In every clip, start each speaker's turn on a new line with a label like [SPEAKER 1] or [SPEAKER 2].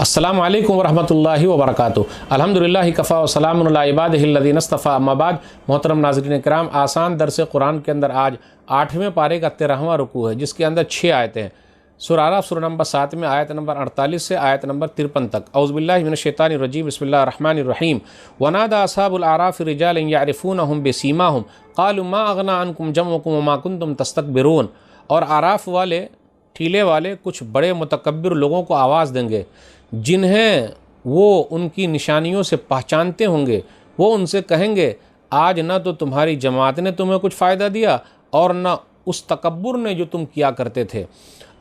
[SPEAKER 1] अस्सलामु अलैकुम वरहमतुल्लाहि वबरकातुहू। अल्हम्दुलिल्लाहि कफ़ा व सलामुन अला इबादिहिल्लज़ीना इस्तफ़ा, अम्मा बाद। मोहतरम नाज़रीन किराम, आसान दर्स कुरान के अंदर आज 8वें पारे का 13वां रुकू है, जिसके अंदर 6 आयतें हैं। सूरह आराफ सूरह नंबर 7 में आयत नंबर 48 से आयत नंबर 53 तक। औज़ु बिल्लाहि मिनश शैतानिर रजीम, बिस्मिल्लाहिर रहमानिर रहीम। वनादा अस्हाबुल आराफ़ि रिजालन यअरिफ़ूनहुम बिसीमाहुम क़ालू मा अग़ना अन्कुम जमउकुम वमा कुंतुम तस्तकबिरून। और आराफ वाले, टीले वाले कुछ बड़े मुतकब्बिर लोगों को आवाज़ देंगे, जिन्हें वो उनकी निशानियों से पहचानते होंगे। वो उनसे कहेंगे, आज न तो तुम्हारी जमात ने तुम्हें कुछ फ़ायदा दिया और न उस तकब्बुर ने जो तुम किया करते थे।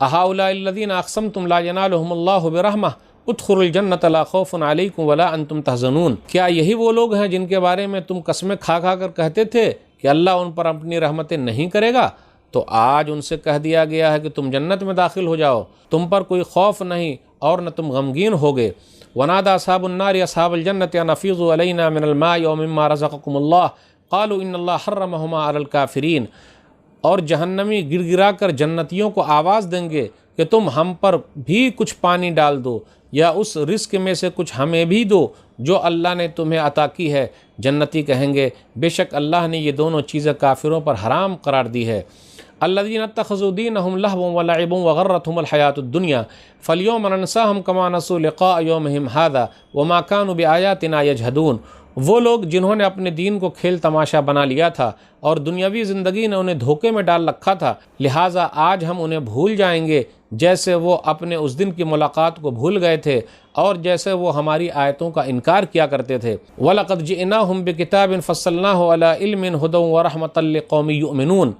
[SPEAKER 1] अहाउलाल्लज़ीना अक़समतुम ला यनालुहुमुल्लाहु बिरहमह उदख़ुलुल जन्नत ला खौफ़ुन अलैकुम वला अंतुम तहज़नून। क्या यही वो लोग हैं जिनके बारे में तुम कसमें खा खा कर कहते थे कि अल्लाह उन पर अपनी रहमतें नहीं करेगा? तो आज उनसे कह दिया गया है कि तुम जन्नत में दाखिल हो जाओ, तुम पर कोई खौफ नहीं और न तुम गमगीन होगे। वनादा अस्हाबुन नारि अस्हाबल जन्नति अन अफ़ीज़ू अलैना मिनल माइ व मिम्मा रज़क़कुमुल्लाह क़ालू इन्नल्लाह हर्रमहुमा अलल काफ़िरीन। और जहन्नमी गिड़गिड़ा कर जन्नतियों को आवाज़ देंगे कि तुम हम पर भी कुछ पानी डाल दो, या उस रिस्क में से कुछ हमें भी दो जो अल्लाह ने तुम्हें अता की है। जन्नती कहेंगे, बेशक अल्लाह ने ये दोनों चीज़ें काफिरों पर हराम करार दी है। अल्लज़ीना इत्तख़ज़ू दीनहुम लहवन व लइबन व गर्रतहुमुल हयातुद दुनिया फ़ल्यौम ननसाहुम कमा नसू लिक़ाअ यौमिहिम हाज़ा व मा कानू बिआयातिना यजहदून। वो लोग जिन्होंने अपने दीन को खेल तमाशा बना लिया था और दुनियावी ज़िंदगी ने उन्हें धोखे में डाल रखा था, लिहाजा आज हम उन्हें भूल जाएंगे जैसे वो अपने उस दिन की मुलाकात को भूल गए थे और जैसे वो हमारी आयतों का इनकार किया करते थे। वलक़द जिअनाहुम बिकिताबिन फ़स्सलनाहु अला इल्मिन हुदन व रहमतल लिक़ौमिन युमिनून।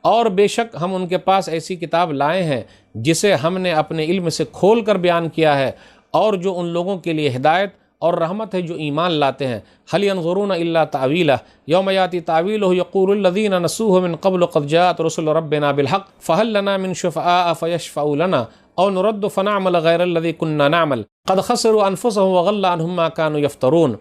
[SPEAKER 1] और बेशक हम उनके पास ऐसी किताब लाए हैं जिसे हमने अपने इल्म से खोल कर बयान किया है, और जो उन लोगों के लिए हिदायत और रहमत है जो ईमान लाते हैं। हल यंज़ुरून इल्ला तावीलह यौम याति तावीलुहु यक़ूलुल लज़ीना नसूहु मिन क़ब्लु क़द जाअत रुसुलु रब्बिना बिल हक़्क़ फ़हल लना मिन शुफ़आअ फ़यशफ़ऊ लना औ नुरद्दु फ़नअमल ग़ैरल्लज़ी कुन्ना नअमल क़द ख़सिरू अनफ़ुसहुम व ग़ल्ल अन्हुम मा कानू यफ़्तरून।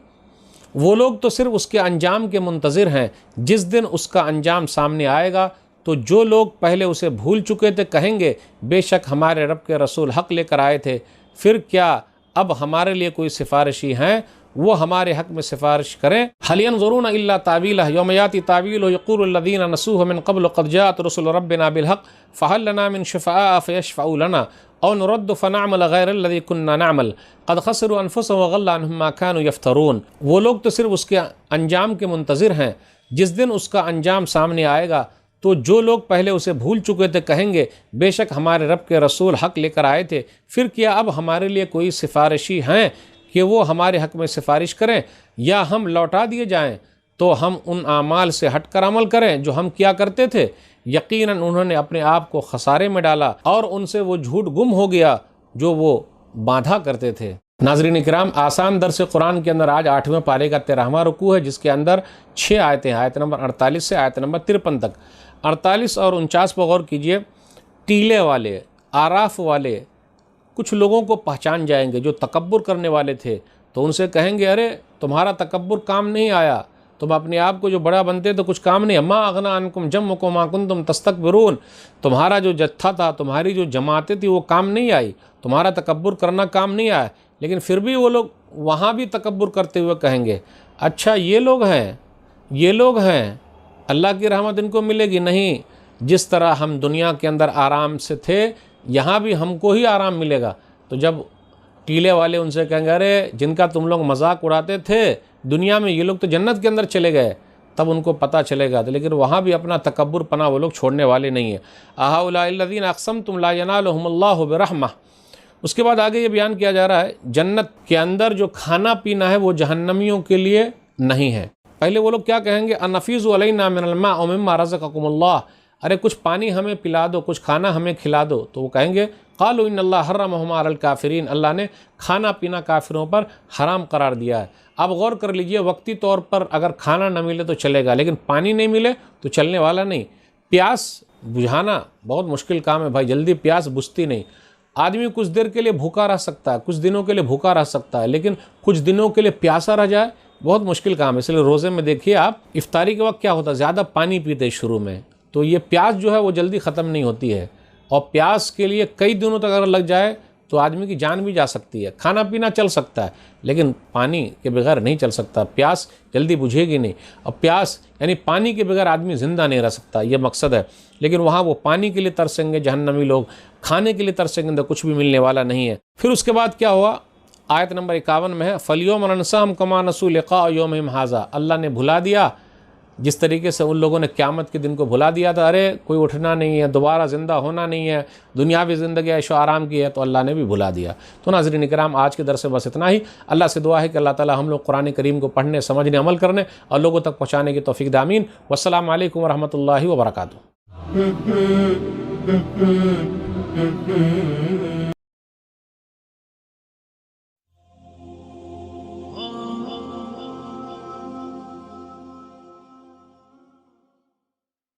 [SPEAKER 1] वो लोग तो सिर्फ उसके अंजाम के मुंतज़िर हैं। जिस दिन उसका अंजाम सामने आएगा तो जो लोग पहले उसे भूल चुके थे कहेंगे, बेशक हमारे रब के रसूल हक़ लेकर आए थे, फिर क्या अब हमारे लिए कोई सिफारिशी हैं वो हमारे हक़ में सिफारिश करें। हल यंज़ुरून इल्ला तावीलह यौम याति तावीलुहु यक़ूलुल लज़ीना नसूहु मिन क़ब्लु क़द जाअत रुसुलु रब्बिना बिल हक़्क़ फ़हल लना मिन शुफ़आअ फ़यशफ़ऊ लना औ नुरद्दु फ़नअमल ग़ैरल्लज़ी कुन्ना नअमल क़द ख़सिरू अनफ़ुसहुम व ग़ल्ल अन्हुम मा कानू यफ़्तरून। वो लोग तो सिर्फ उसके अंजाम के मुंतज़िर हैं। जिस दिन उसका अंजाम सामने आएगा तो जो लोग पहले उसे भूल चुके थे कहेंगे, बेशक हमारे रब के रसूल हक़ लेकर आए थे, फिर क्या अब हमारे लिए कोई सिफारिशी हैं कि वो हमारे हक़ में सिफारिश करें, या हम लौटा दिए जाएं तो हम उन आमाल से हटकर अमल करें जो हम किया करते थे। यकीनन उन्होंने अपने आप को खसारे में डाला और उनसे वो झूठ गुम हो गया जो वो बांधा करते थे। नाज़रीन किराम, आसान दर्स कुरान के अंदर आज 8वें पारे का 13वां रुकू है, जिसके अंदर 6 आयतें हैं, आयत नंबर 48 से आयत नंबर 53 तक। 48 और 49 पर गौर कीजिए। टीले वाले, आराफ वाले कुछ लोगों को पहचान जाएंगे जो तकब्बुर करने वाले थे, तो उनसे कहेंगे, अरे तुम्हारा तकब्बुर काम नहीं आया, तुम अपने आप को जो बड़ा बनते तो कुछ काम नहीं। मा अग़ना अन्कुम जम्मुकुम मा कुंतुम तस्तकबिरून। तुम्हारा जो जत्था था, तुम्हारी जो जमातें थी, वो काम नहीं आई, तुम्हारा तकब्बुर करना काम नहीं आया। लेकिन फिर भी वो लोग वहाँ भी तकब्बुर करते हुए कहेंगे, अच्छा ये लोग हैं, अल्लाह की रहमत इनको मिलेगी नहीं। जिस तरह हम दुनिया के अंदर आराम से थे, यहाँ भी हमको ही आराम मिलेगा। तो जब टीले वाले उनसे कहेंगे, अरे जिनका तुम लोग मजाक उड़ाते थे दुनिया में, ये लोग तो जन्नत के अंदर चले गए, तब उनको पता चलेगा। तो लेकिन वहाँ भी अपना तकब्बुर पना वो लोग छोड़ने वाले नहीं है। अहाउलाल्लज़ीना अक़समतुम ला यनालुहुमुल्लाहु बिरहमह। उसके बाद आगे ये बयान किया जा रहा है, जन्नत के अंदर जो खाना पीना है वो जहन्नमियों के लिए नहीं है। पहले वो लोग क्या कहेंगे, अनफ़ीज़ु अलैना मिनल मा व मिम्मा रज़क़कुमुल्लाह। अरे कुछ पानी हमें पिला दो, कुछ खाना हमें खिला दो। तो वो कहेंगे, क़ालू इन्नल्लाह हर्रमहुमा अलल काफ़िरीन। अल्लाह ने खाना पीना काफिरों पर हराम करार दिया है। अब गौर कर लीजिए, वक्ती तौर पर अगर खाना न मिले तो चलेगा, लेकिन पानी नहीं मिले तो चलने वाला नहीं। प्यास बुझाना बहुत मुश्किल काम है भाई, जल्दी प्यास बुझती नहीं। आदमी कुछ देर के लिए भूखा रह सकता है, कुछ दिनों के लिए भूखा रह सकता है, लेकिन कुछ दिनों के लिए प्यासा रह जाए बहुत मुश्किल काम है। इसलिए रोज़े में देखिए आप, इफ्तारी के वक्त क्या होता है, ज़्यादा पानी पीते शुरू में, तो ये प्यास जो है वो जल्दी ख़त्म नहीं होती है। और प्यास के लिए कई दिनों तक अगर लग जाए तो आदमी की जान भी जा सकती है। खाना पीना चल सकता है, लेकिन पानी के बगैर नहीं चल सकता। प्यास जल्दी बुझेगी नहीं, और प्यास यानी पानी के बगैर आदमी ज़िंदा नहीं रह सकता, ये मकसद है। लेकिन वहाँ वो पानी के लिए तरसेंगे जहन्नमी लोग, खाने के लिए तरसेंगे तो कुछ भी मिलने वाला नहीं है। फिर उसके बाद क्या हुआ, आयत नंबर 51 में है, फलियोम ननसाहुम कमा नसू लिक़ा यौमिहिम हाज़ा। अल्लाह ने भुला दिया जिस तरीके से उन लोगों ने क़यामत के दिन को भुला दिया था। अरे कोई उठना नहीं है, दोबारा ज़िंदा होना नहीं है, दुनियावी ज़िंदगी ऐशो आराम की है, तो अल्लाह ने भी भुला दिया। तो नाज़रीन इकराम, आज के दरस से बस इतना ही। अल्लाह से दुआ है कि अल्लाह ताला हम लोग कुरान करीम को पढ़ने, समझने, अमल करने और लोगों तक पहुँचाने की तौफ़ीक़ दे। आमीन। वस्सलामु अलैकुम वरहमतुल्लाहि वबरकातुहू।